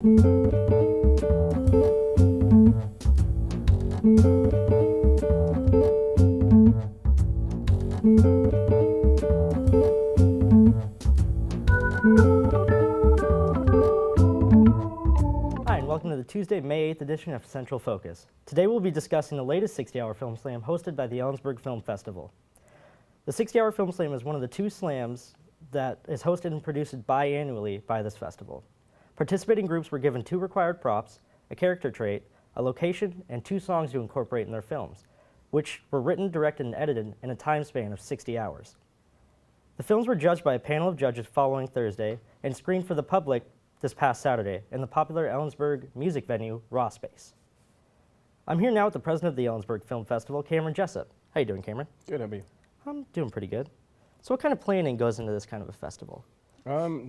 Hi, and welcome to the Tuesday, May 8th edition of Central Focus. Today we'll be discussing the latest 60-hour film slam hosted by the Ellensburg Film Festival. The 60-hour film slam is one of the two slams that is hosted and produced biannually by this festival. Participating groups were given 2 required props, a character trait, a location, and 2 songs to incorporate in their films, which were written, directed, and edited in a time span of 60 hours. The films were judged by a panel of judges following Thursday and screened for the public this past Saturday in the popular Ellensburg music venue, Raw Space. I'm here now with the president of the Ellensburg Film Festival, Cameron Jessup. How you doing, Cameron? Good, how about you? I'm doing pretty good. So what kind of planning goes into this kind of a festival?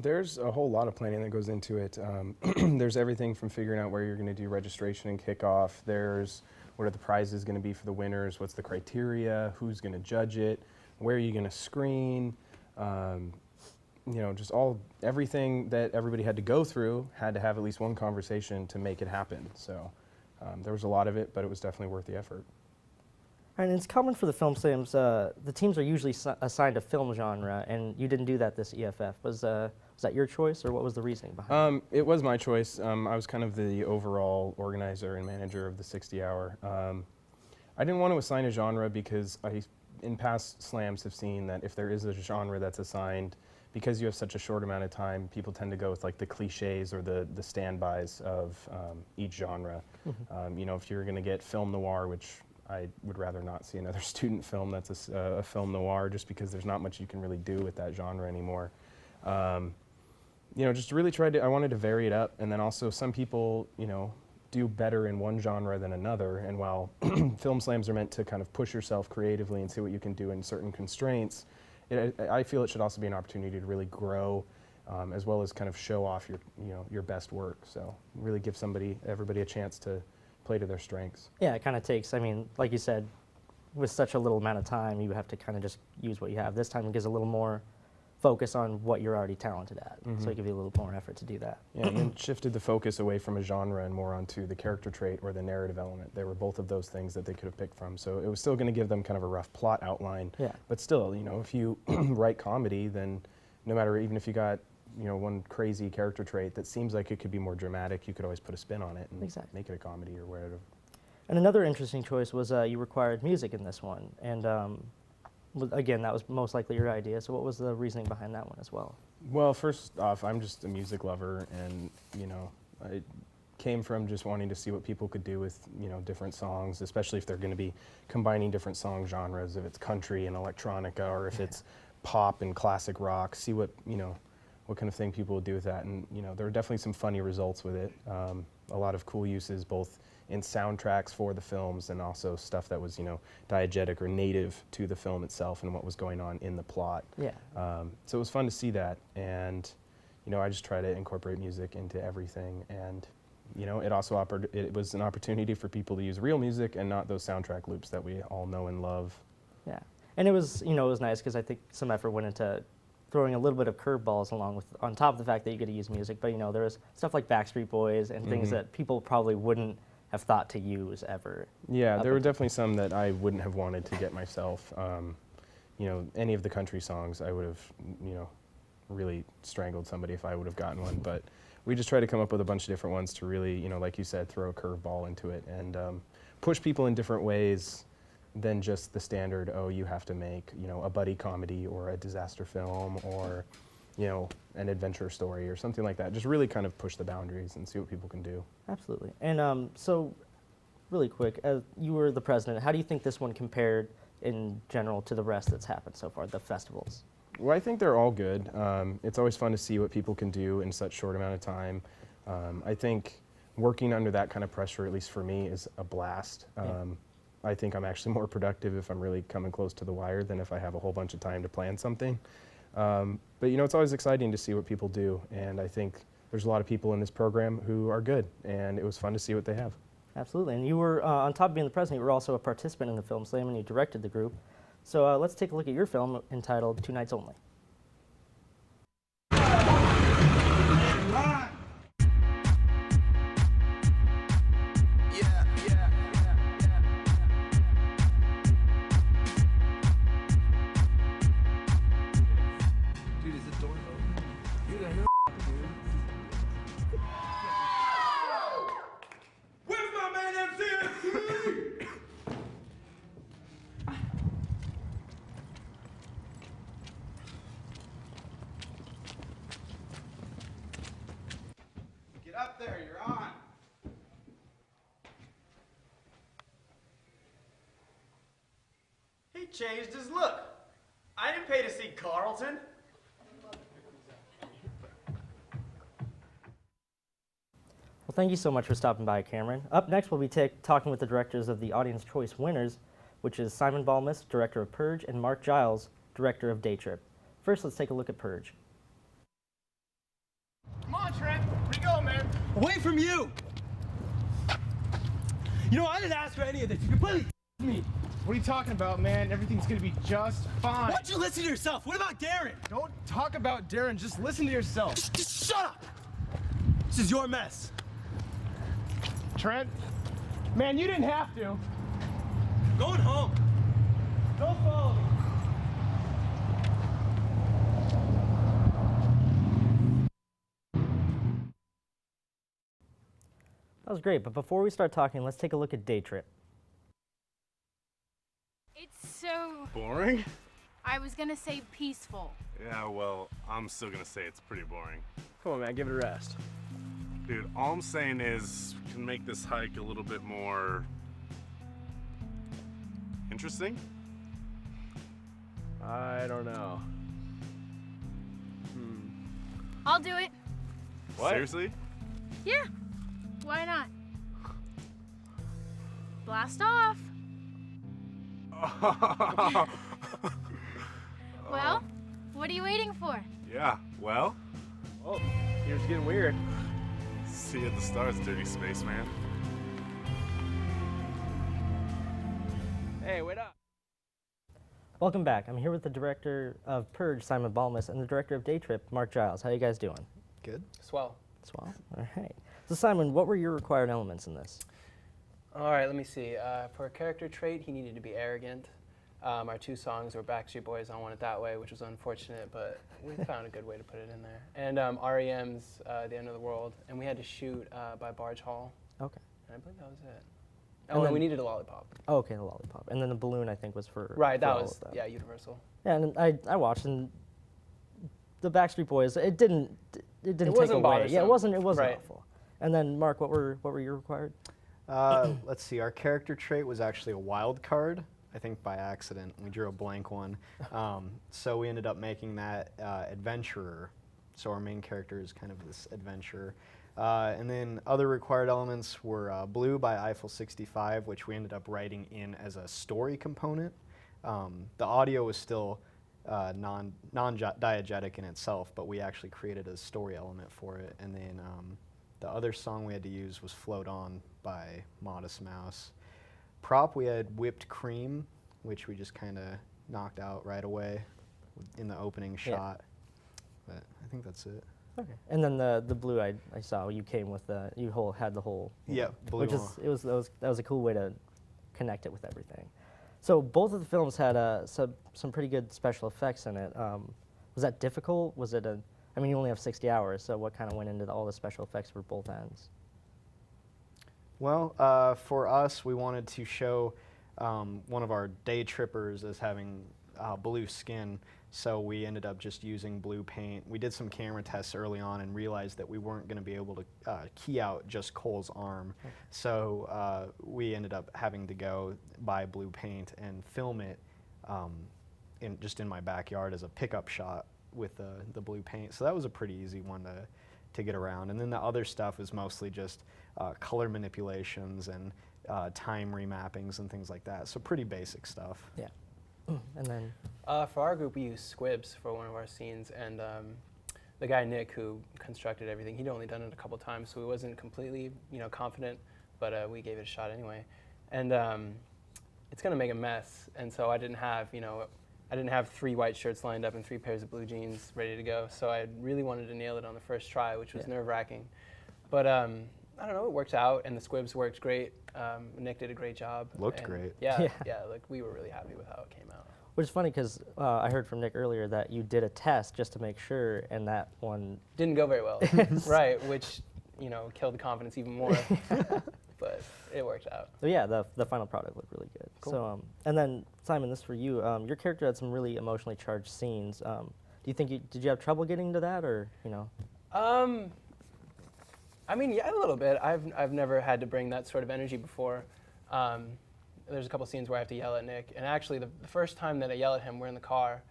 There's a whole lot of planning that goes into it. There's everything from figuring out where you're going to do registration and kickoff. There's what are the prizes going to be for the winners, what's the criteria, who's going to judge it, where are you going to screen, you know, just everything that everybody had to go through had to have at least one conversation to make it happen. So there was a lot of it, but it was definitely worth the effort. And it's common for the film slams, the teams are usually assigned a film genre, and you didn't do that this EFF. Was that your choice, or what was the reasoning behind it? It was my choice. I was kind of the overall organizer and manager of the 60-hour. I didn't want to assign a genre because I, in past slams, have seen that if there is a genre that's assigned, because you have such a short amount of time, people tend to go with like the cliches or the standbys of each genre. You know, if you're going to get film noir, which I would rather not see another student film that's a film noir, just because there's not much you can really do with that genre anymore. You know, just really I wanted to vary it up, and then also some people, you know, do better in one genre than another, and while film slams are meant to kind of push yourself creatively and see what you can do in certain constraints, I feel it should also be an opportunity to really grow, as well as kind of show off your best work. So really give everybody a chance to play to their strengths. Yeah, it kind of takes, I mean, like you said, with such a little amount of time, you have to kind of just use what you have. This time it gives a little more focus on what you're already talented at, so it gives you a little more effort to do that. Yeah, and then shifted the focus away from a genre and more onto the character trait or the narrative element. There were both of those things that they could have picked from, so it was still going to give them kind of a rough plot outline. Yeah. But still, you know, if you write comedy, then no matter, even if you got, you know, one crazy character trait that seems like it could be more dramatic, you could always put a spin on it and make it a comedy or whatever. And another interesting choice was you required music in this one, and again, that was most likely your idea, so what was the reasoning behind that one as well? Well, first off, I'm just a music lover, and, you know, I came from just wanting to see what people could do with, you know, different songs, especially if they're going to be combining different song genres, if it's country and electronica, or if it's pop and classic rock, see what, you know, what kind of thing people would do with that. And, you know, there are definitely some funny results with it. A lot of cool uses, both in soundtracks for the films and also stuff that was, you know, diegetic or native to the film itself and what was going on in the plot. Yeah. So it was fun to see that, and, you know, I just try to incorporate music into everything, and, you know, it also it was an opportunity for people to use real music and not those soundtrack loops that we all know and love. Yeah, and it was, you know, it was nice because I think some effort went into throwing a little bit of curveballs along with, on top of the fact that you get to use music, but, you know, there was stuff like Backstreet Boys and things that people probably wouldn't have thought to use ever. Yeah, there were definitely some that I wouldn't have wanted to get myself. You know, any of the country songs, I would have, you know, really strangled somebody if I would have gotten one, but we just try to come up with a bunch of different ones to really, you know, like you said, throw a curveball into it and push people in different ways than just the standard, oh, you have to make, you know, a buddy comedy or a disaster film or, you know, an adventure story or something like that. Just really kind of push the boundaries and see what people can do. Absolutely. And so, really quick, you were the president. How do you think this one compared in general to the rest that's happened so far, the festivals? Well, I think they're all good. It's always fun to see what people can do in such short amount of time. I think working under that kind of pressure, at least for me, is a blast. I think I'm actually more productive if I'm really coming close to the wire than if I have a whole bunch of time to plan something. But, you know, it's always exciting to see what people do, and I think there's a lot of people in this program who are good, and it was fun to see what they have. Absolutely, and you were, on top of being the president, you were also a participant in the Film Slam, and you directed the group. So let's take a look at your film entitled Two Nights Only. up there, you're on. He changed his look. I didn't pay to see Carlton. Well, thank you so much for stopping by, Cameron. Up next, we'll be talking with the directors of the Audience Choice winners, which is Simon Balmas, director of Purge, and Mark Giles, director of Day Trip. First, let's take a look at Purge. Come on, Trent. Where you going, man? Away from you! You know, I didn't ask for any of this. You completely me. What are you talking about, man? Everything's gonna be just fine. Why don't you listen to yourself? What about Darren? Don't talk about Darren. Just listen to yourself. Just shut up! This is your mess. Trent, man, you didn't have to. Going home. Don't follow me. That was great, but before we start talking, let's take a look at Day Trip. It's so, Boring? I was gonna say peaceful. Yeah, well, I'm still gonna say it's pretty boring. Come on, man, give it a rest. Dude, all I'm saying is we can make this hike a little bit more interesting. I don't know. I'll do it. What? Seriously? Yeah, why not? Blast off. Well, what are you waiting for? Yeah, well, Oh, here's getting weird. see you at the stars, dirty spaceman. Hey, wait up. Welcome back. I'm here with the director of Purge, Simon Balmas, and the director of Day Trip, Mark Giles. How you guys doing? Good. Swell. Swell. All right. So Simon, what were your required elements in this? All right, let me see. For a character trait, he needed to be arrogant. Our two songs were Backstreet Boys, I Want It That Way, which was unfortunate, but we found a good way to put it in there. And REM's The End of the World, and we had to shoot by Barge Hall, Okay. and I believe that was it. And Oh, then- and we needed a lollipop. Oh, okay, the lollipop. And then the balloon, I think, was for Right, for that all was, of them. yeah, Universal. Yeah, and I watched, and the Backstreet Boys, it didn't take wasn't away. Yeah, it bothersome. wasn't Right. awful. And then Mark, what were your required? Let's see. Our character trait was actually a wild card. I think by accident we drew a blank one. So we ended up making that adventurer. So our main character is kind of this adventurer. And then other required elements were Blue by Eiffel 65, which we ended up writing in as a story component. The audio was still non-diegetic in itself, but we actually created a story element for it. And then the other song we had to use was Float On by Modest Mouse. Prop, we had Whipped Cream, which we just kind of knocked out right away in the opening shot. But I think that's it. Okay. And then the blue, I saw you came with the had the whole. Yeah, blue Which is that was a cool way to connect it with everything. So both of the films had some pretty good special effects in it. Was that difficult? Was it I mean, you only have 60 hours, so what kind of went into all the special effects for both ends? Well, for us, we wanted to show one of our day trippers as having blue skin, so we ended up just using blue paint. We did some camera tests early on and realized that we weren't going to be able to key out just Cole's arm, so we ended up having to go buy blue paint and film it just in my backyard as a pickup shot with the blue paint. So that was a pretty easy one to get around. And then the other stuff was mostly just color manipulations and time remappings and things like that. So pretty basic stuff. Yeah. And then For our group, we used squibs for one of our scenes, and the guy Nick, who constructed everything, he'd only done it a couple times, so he wasn't completely, confident, but we gave it a shot anyway. And it's gonna make a mess, and so I didn't have 3 white shirts lined up and 3 pairs of blue jeans ready to go. So I really wanted to nail it on the first try, which was nerve-wracking. But I don't know, it worked out, and the squibs worked great. Nick did a great job. Looked and great. Yeah, Yeah. yeah, like we were really happy with how it came out. which is funny because I heard from Nick earlier that you did a test just to make sure, and that one. Didn't go very well, right? Which killed the confidence even more. But it worked out. So yeah, the final product looked really good. Cool. So and then Simon, this for you. Your character had some really emotionally charged scenes. Do you think did you have trouble getting to that, or I I mean, yeah, a little bit. I've never had to bring that sort of energy before. There's a couple scenes where I have to yell at Nick, and actually the first time that I yell at him, we're in the car,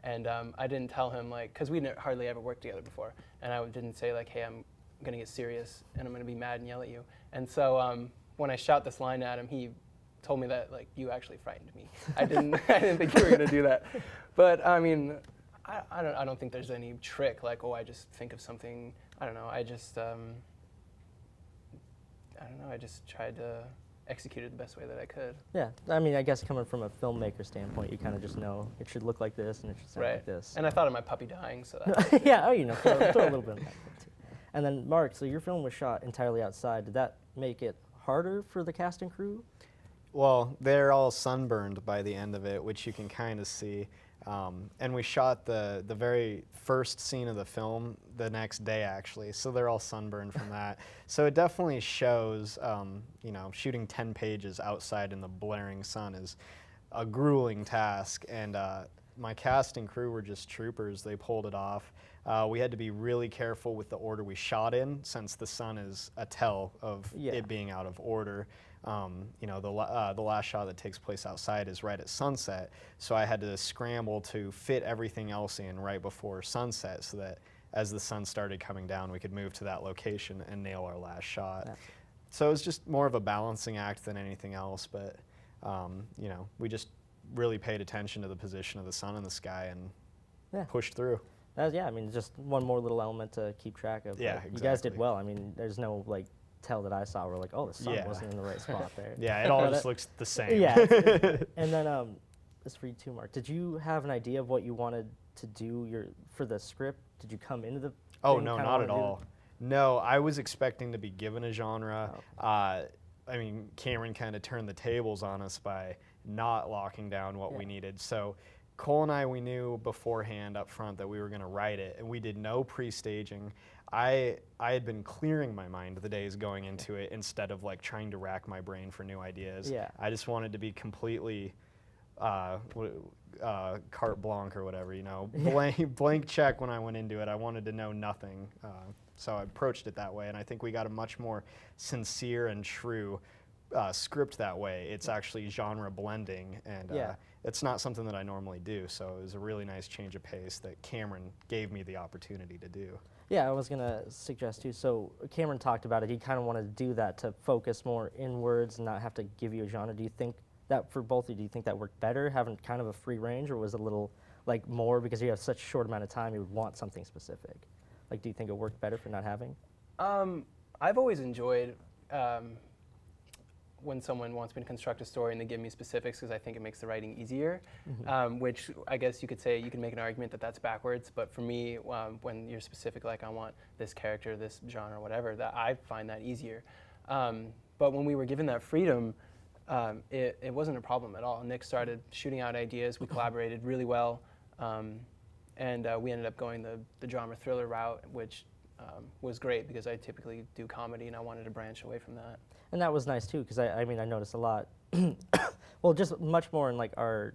and I didn't tell him, like, because we hardly ever worked together before, and I didn't say like, hey, I'm gonna get serious and I'm gonna be mad and yell at you. And so when I shout this line at him, he told me that, like, you actually frightened me. I didn't think you were gonna do that. But I mean, I don't think there's any trick like, oh, I just think of something. I don't know. I just I just tried to execute it the best way that I could. Yeah, I mean, I guess coming from a filmmaker standpoint, you kind of just know it should look like this and it should sound like this. And I thought of my puppy dying, so that. Yeah, oh, you know, throw a little bit of that too. And then Mark, so your film was shot entirely outside. Did that make it harder for the cast and crew? Well, they're all sunburned by the end of it, which you can kind of see. And we shot the very first scene of the film the next day, actually, so they're all sunburned from that. So it definitely shows, you know, shooting 10 pages outside in the blaring sun is a grueling task, and my cast and crew were just troopers. They pulled it off. We had to be really careful with the order we shot in, since the sun is a tell of it being out of order. You know, the last shot that takes place outside is right at sunset, so I had to scramble to fit everything else in right before sunset, so that as the sun started coming down, we could move to that location and nail our last shot. Yeah. So it was just more of a balancing act than anything else, but you know, we just really paid attention to the position of the sun in the sky and pushed through. Yeah, I mean, just one more little element to keep track of. Yeah, exactly. You guys did well. I mean, there's no, like, tell that I saw where, like, oh, the sun wasn't in the right spot there. Yeah, it all just looks the same. Yeah. And then, this for you too, Mark. Did you have an idea of what you wanted to do for the script? Did you come into the Oh, no, not at all. No, I was expecting to be given a genre. Oh. I mean, Cameron kind of turned the tables on us by not locking down what we needed. So Cole and I, we knew beforehand up front that we were going to write it, and we did no pre-staging. I had been clearing my mind the days going into it instead of like trying to rack my brain for new ideas. Yeah. I just wanted to be completely carte blanche or whatever, you know, blank check when I went into it. I wanted to know nothing. So I approached it that way, and I think we got a much more sincere and true script that way. It's actually genre blending, and it's not something that I normally do, so it was a really nice change of pace that Cameron gave me the opportunity to do. Yeah, I was going to suggest too. So Cameron talked about it. He kind of wanted to do that to focus more inwards and not have to give you a genre. Do you think that for both of you, do you think that worked better, having kind of a free range, or was it a little like more because you have such a short amount of time, you would want something specific? Like, do you think it worked better for not having? I've always enjoyed when someone wants me to construct a story and they give me specifics, because I think it makes the writing easier, which I guess you could say, you can make an argument that that's backwards, but for me, when you're specific, like I want this character, this genre, whatever, that I find that easier. But when we were given that freedom, it wasn't a problem at all. Nick started shooting out ideas, we collaborated really well, and we ended up going the drama thriller route, which was great because I typically do comedy and I wanted to branch away from that. And that was nice too, because I mean, I noticed a lot, well, just much more in like our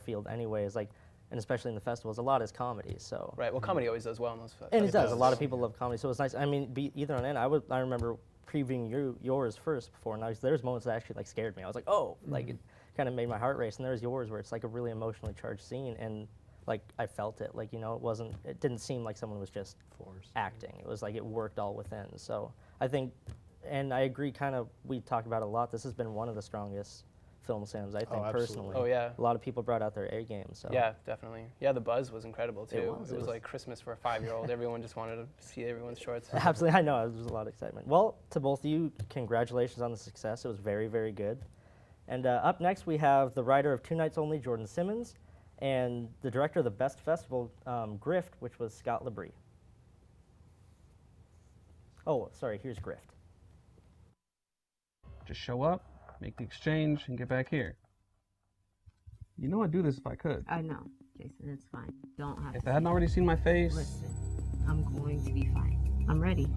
field anyways, like, and especially in the festivals, a lot is comedy, so. Right, well, comedy always does well in those festivals. And it does, a lot of people love comedy, so it's nice. I mean, either on end, I remember previewing yours first before, and there's moments that actually like scared me. I was like, oh, like it kind of made my heart race, and there's yours where it's like a really emotionally charged scene, and like I felt it, like, you know, it didn't seem like someone was just acting. It was like it worked all within. So I think, and I agree, kind of, we talked about it a lot, this has been one of the strongest film slams, I think, personally. Oh, yeah. A lot of people brought out their A game, so. Yeah, definitely. Yeah, the buzz was incredible, too. It was like Christmas for a 5-year-old. Everyone just wanted to see everyone's shorts. Absolutely, I know, there was a lot of excitement. Well, to both of you, congratulations on the success. It was very, very good. And up next, we have the writer of Two Nights Only, Jordan Simmons, and the director of the Best Festival, Grift, which was Scott Labrie. Oh, sorry, here's Grift. Just show up, make the exchange, and get back here. You know I'd do this if I could. I know, Jason, it's fine. Don't have If to. I hadn't already seen my face. Listen, I'm going to be fine. I'm ready.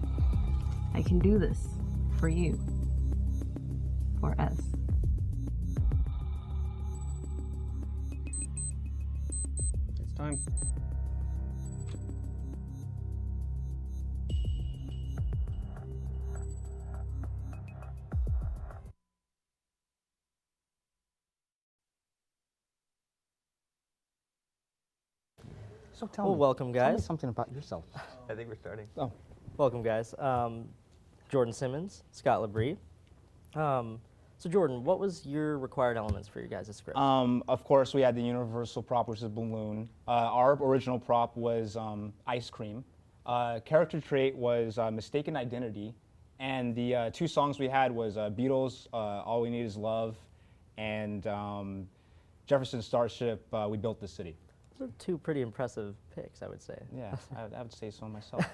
I can do this. For you. For us. It's time. So tell Well, me. welcome, Tell me guys. something about yourself. I think we're starting. Oh. Welcome, guys. Jordan Simmons, Scott Labrie. So Jordan, what was your required elements for your guys' script? Of course, we had the universal prop, which is balloon. Our original prop was ice cream. Character trait was mistaken identity. And the two songs we had was Beatles, All We Need Is Love, and Jefferson Starship, We Built the City. Those are two pretty impressive picks, I would say. Yeah, I would say so myself.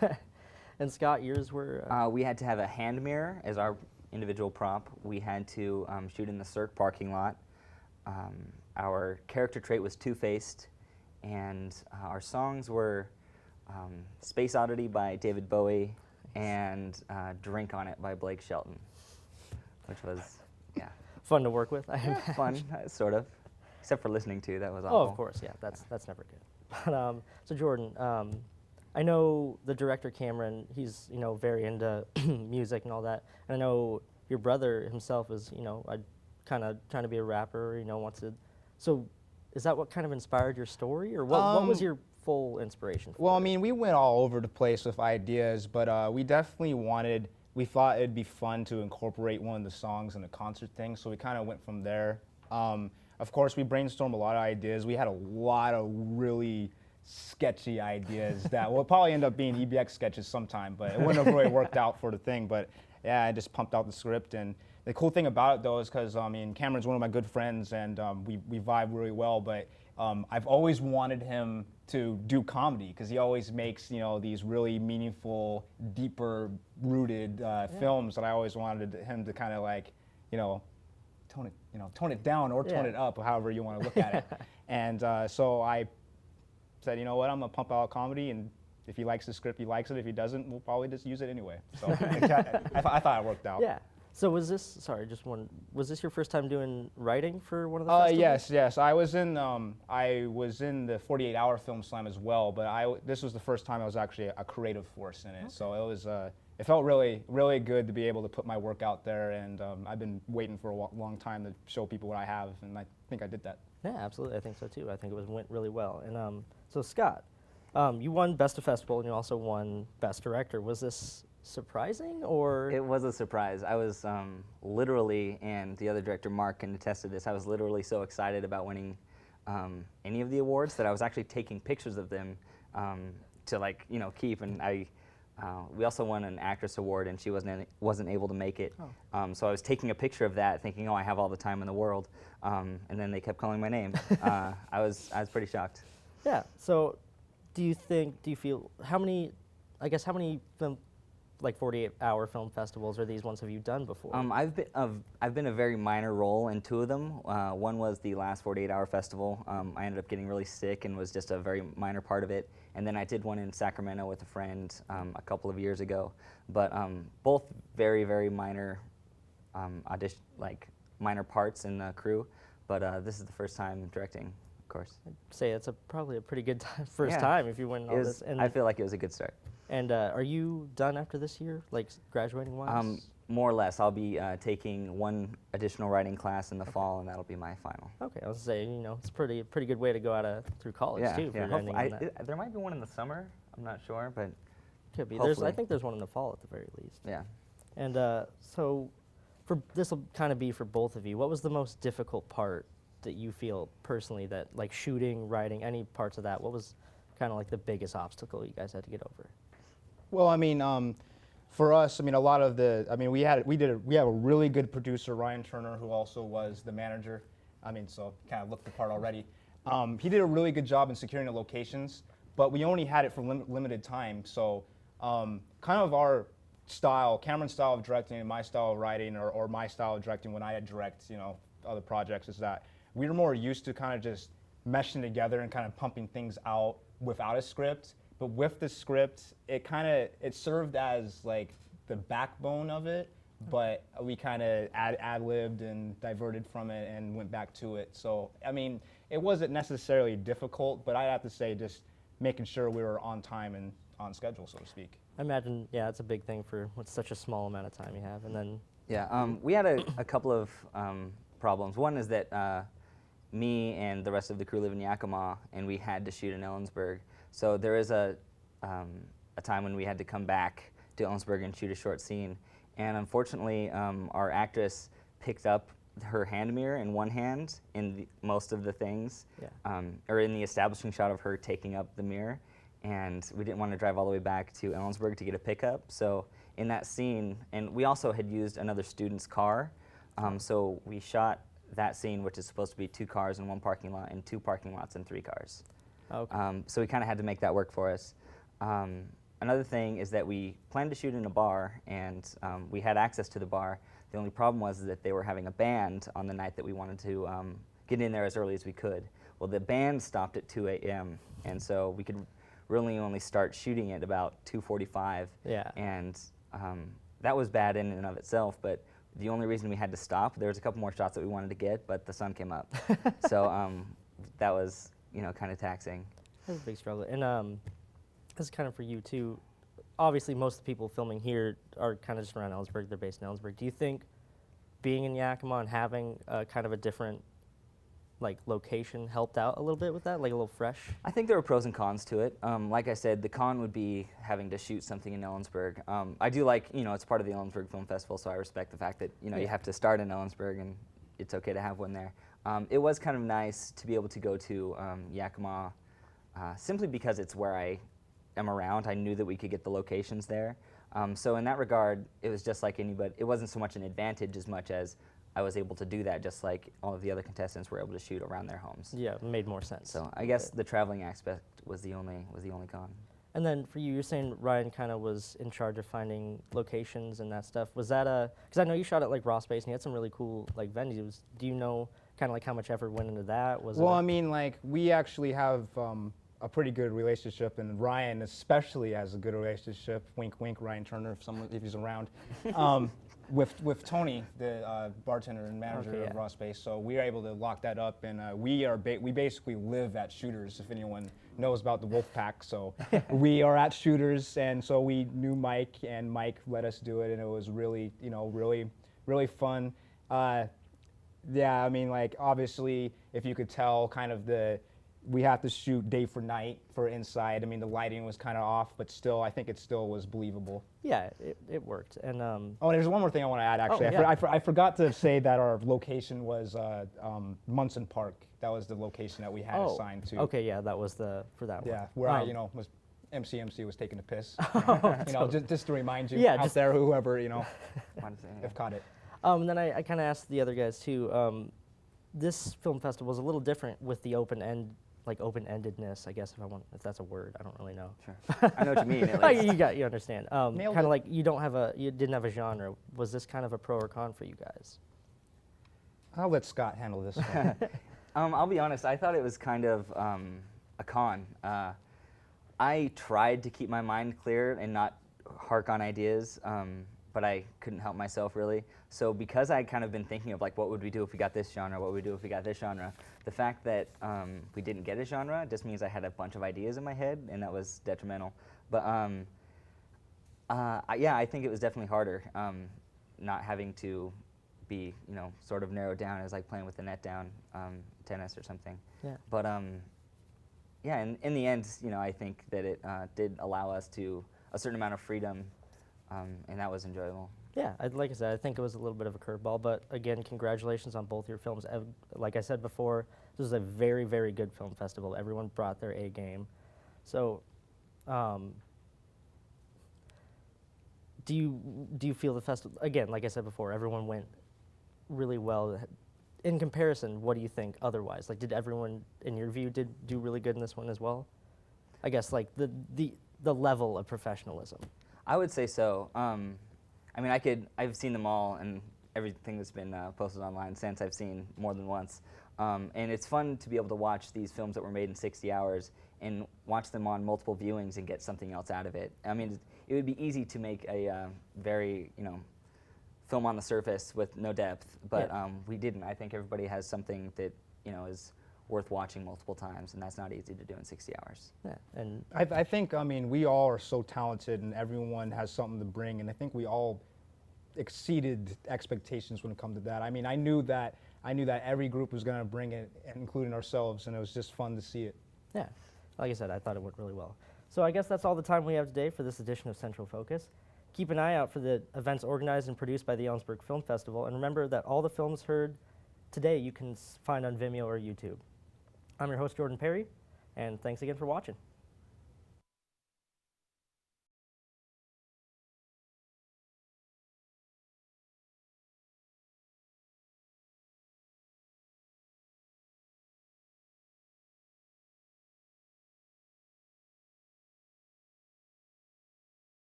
And Scott, yours were? We had to have a hand mirror as our individual prop. We had to shoot in the Cirque parking lot. Our character trait was two-faced, and our songs were Space Oddity by David Bowie and Drink on It by Blake Shelton, which was, yeah. Fun to work with, I imagine. Fun, sort of. Except for listening to, that was Oh, awful. of course, yeah, that's never good. But, so Jordan, I know the director Cameron, he's, very into music and all that. And I know your brother himself is, kind of trying to be a rapper, wants to. So is that what kind of inspired your story? Or what was your full inspiration for Well, it? I mean, we went all over the place with ideas, but we definitely we thought it'd be fun to incorporate one of the songs in the concert thing, so we kind of went from there. Of course, we brainstormed a lot of ideas. We had a lot of really sketchy ideas that will probably end up being EBX sketches sometime, but it wouldn't have really worked out for the thing. But yeah, I just pumped out the script. And the cool thing about it, though, is because, Cameron's one of my good friends, and we vibe really well, but I've always wanted him to do comedy, because he always makes, these really meaningful, deeper rooted films that I always wanted him to kind of like, tone it down or tone it up, however you want to look at it. And so I said, you know what, I'm gonna pump out comedy, and if he likes the script, he likes it. If he doesn't, we'll probably just use it anyway. So I thought it worked out. Yeah. So was this your first time doing writing for one of the festivals? Yes. I was in the 48-hour film slam as well, but this was the first time I was actually a creative force in it. Okay. So it was it felt really, really good to be able to put my work out there, and I've been waiting for a long time to show people what I have, and I think I did that. Yeah, absolutely. I think so too. I think it went really well. And so Scott, you won Best of Festival, and you also won Best Director. Was this surprising, or? It was a surprise. I was literally, and the other director Mark can attest to this, I was literally so excited about winning any of the awards that I was actually taking pictures of them to keep. And we also won an actress award, and she wasn't able to make it. Oh. So I was taking a picture of that, thinking, oh, I have all the time in the world. And then they kept calling my name. I was pretty shocked. Yeah. So, do you feel how many film, like 48-hour film festivals, or these ones have you done before? I've been a very minor role in two of them. One was the last 48-hour festival. I ended up getting really sick and was just a very minor part of it. And then I did one in Sacramento with a friend a couple of years ago. But both very, very minor minor parts in the crew. But this is the first time directing, of course. I'd say it's probably a pretty good first time if you win all this. And I feel like it was a good start. And are you done after this year, like graduating wise? More or less. I'll be taking one additional writing class in the fall, and that'll be my final. Okay, I was saying, it's a pretty good way to go out through college too. Yeah. There might be one in the summer. I'm not sure, but could be. Hopefully. I think there's one in the fall at the very least. Yeah. And so, this will kind of be for both of you. What was the most difficult part that you feel personally, that like shooting, writing, any parts of that? What was kind of like the biggest obstacle you guys had to get over? Well, for us, a lot of we have a really good producer, Ryan Turner, who also was the manager. So kind of looked the part already. He did a really good job in securing the locations, but we only had it for limited time. So kind of our style, Cameron's style of directing and my style of writing, or my style of directing when I had direct, other projects, is that we were more used to kind of just meshing together and kind of pumping things out without a script. But with the script, it served as like the backbone of it, but we kind of ad-libbed and diverted from it and went back to it. So, it wasn't necessarily difficult, but I'd have to say just making sure we were on time and on schedule, so to speak. I imagine, yeah, it's a big thing for such a small amount of time you have, and then. Yeah, we had a couple of problems. One is that me and the rest of the crew live in Yakima, and we had to shoot in Ellensburg. So there is a time when we had to come back to Ellensburg and shoot a short scene. And unfortunately, our actress picked up her hand mirror in one hand in most of the things, or in the establishing shot of her taking up the mirror. And we didn't want to drive all the way back to Ellensburg to get a pickup. So in that scene, and we also had used another student's car, so we shot that scene, which is supposed to be 2 cars in 1 parking lot, and 2 parking lots and 3 cars. Okay. So we kind of had to make that work for us. Another thing is that we planned to shoot in a bar, and we had access to the bar. The only problem was that they were having a band on the night that we wanted to get in there as early as we could. Well, the band stopped at 2 a.m., and so we could really only start shooting at about 2:45. Yeah. And that was bad in and of itself, but the only reason we had to stop, there was a couple more shots that we wanted to get, but the sun came up. So that was, kind of taxing. That's a big struggle. And this is kind of for you too. Obviously, most of the people filming here are kind of just around Ellensburg. They're based in Ellensburg. Do you think being in Yakima and having kind of a different location helped out a little bit with that, like a little fresh? I think there were pros and cons to it. Like I said, the con would be having to shoot something in Ellensburg. I do like, it's part of the Ellensburg Film Festival, so I respect the fact that, you have to start in Ellensburg and it's okay to have one there. It was kind of nice to be able to go to Yakima simply because it's where I am around. I knew that we could get the locations there. So in that regard, it was just like anybody. It wasn't so much an advantage as much as I was able to do that, just like all of the other contestants were able to shoot around their homes. Yeah, it made more sense. So I guess the traveling aspect was the only con. And then for you, you're saying Ryan kind of was in charge of finding locations and that stuff. Was that because I know you shot at Ross Base and you had some really cool venues. Do you know kind of how much effort went into that? We actually have a pretty good relationship, and Ryan especially has a good relationship. Wink, wink, Ryan Turner, if he's around. With Tony, the bartender and manager of Ross Base, so we are able to lock that up, and we basically live at Shooters. If anyone knows about the Wolfpack, so we are at Shooters, and so we knew Mike, and Mike let us do it, and it was really, really fun. Obviously, if you could tell, we have to shoot day for night for inside. The lighting was kind of off, but still, I think it still was believable. Yeah, it worked. And there's one more thing I want to add, actually. I forgot to say that our location was Munson Park. That was the location that we had assigned to. Okay, yeah, that was for that one. Yeah, where was MC was taking a piss. Just to remind you out there, whoever, have caught it. And then I kind of asked the other guys too. This film festival was a little different with the open-endedness, I guess, if that's a word. I don't really know. Sure. I know what you mean. You understand. Kind of like you didn't have a genre. Was this kind of a pro or con for you guys? I'll let Scott handle this one. I'll be honest, I thought it was kind of a con. I tried to keep my mind clear and not hark on ideas, but I couldn't help myself really. So because I kind of been thinking of what would we do if we got this genre, what would we do if we got this genre, the fact that we didn't get a genre just means I had a bunch of ideas in my head, and that was detrimental. But I think it was definitely harder not having to be, sort of narrowed down as playing with the net down, tennis or something. Yeah. But in the end, I think that it did allow us to a certain amount of freedom, and that was enjoyable. Yeah, like I said, I think it was a little bit of a curveball, but again, congratulations on both your films. Like I said before, this was a very, very good film festival. Everyone brought their A game. So, do you feel the festival, again, like I said before, everyone went really well. In comparison, what do you think otherwise? Did everyone, in your view, do really good in this one as well? I guess the level of professionalism. I would say so. I've seen them all and everything that's been posted online since I've seen more than once. And it's fun to be able to watch these films that were made in 60 hours and watch them on multiple viewings and get something else out of it. It would be easy to make a very, film on the surface with no depth, but we didn't. I think everybody has something that, is worth watching multiple times, and that's not easy to do in 60 hours. Yeah, and I think, we all are so talented, and everyone has something to bring, and I think we all exceeded expectations when it comes to that. I knew that every group was going to bring it, including ourselves, and it was just fun to see it. Yeah, Like I said, I thought it went really well. So I guess that's all the time we have today for this edition of Central Focus. Keep an eye out for the events organized and produced by the Ellensburg Film Festival, and remember that all the films heard today you can find on Vimeo or YouTube. I'm your host, Jordan Perry, and thanks again for watching.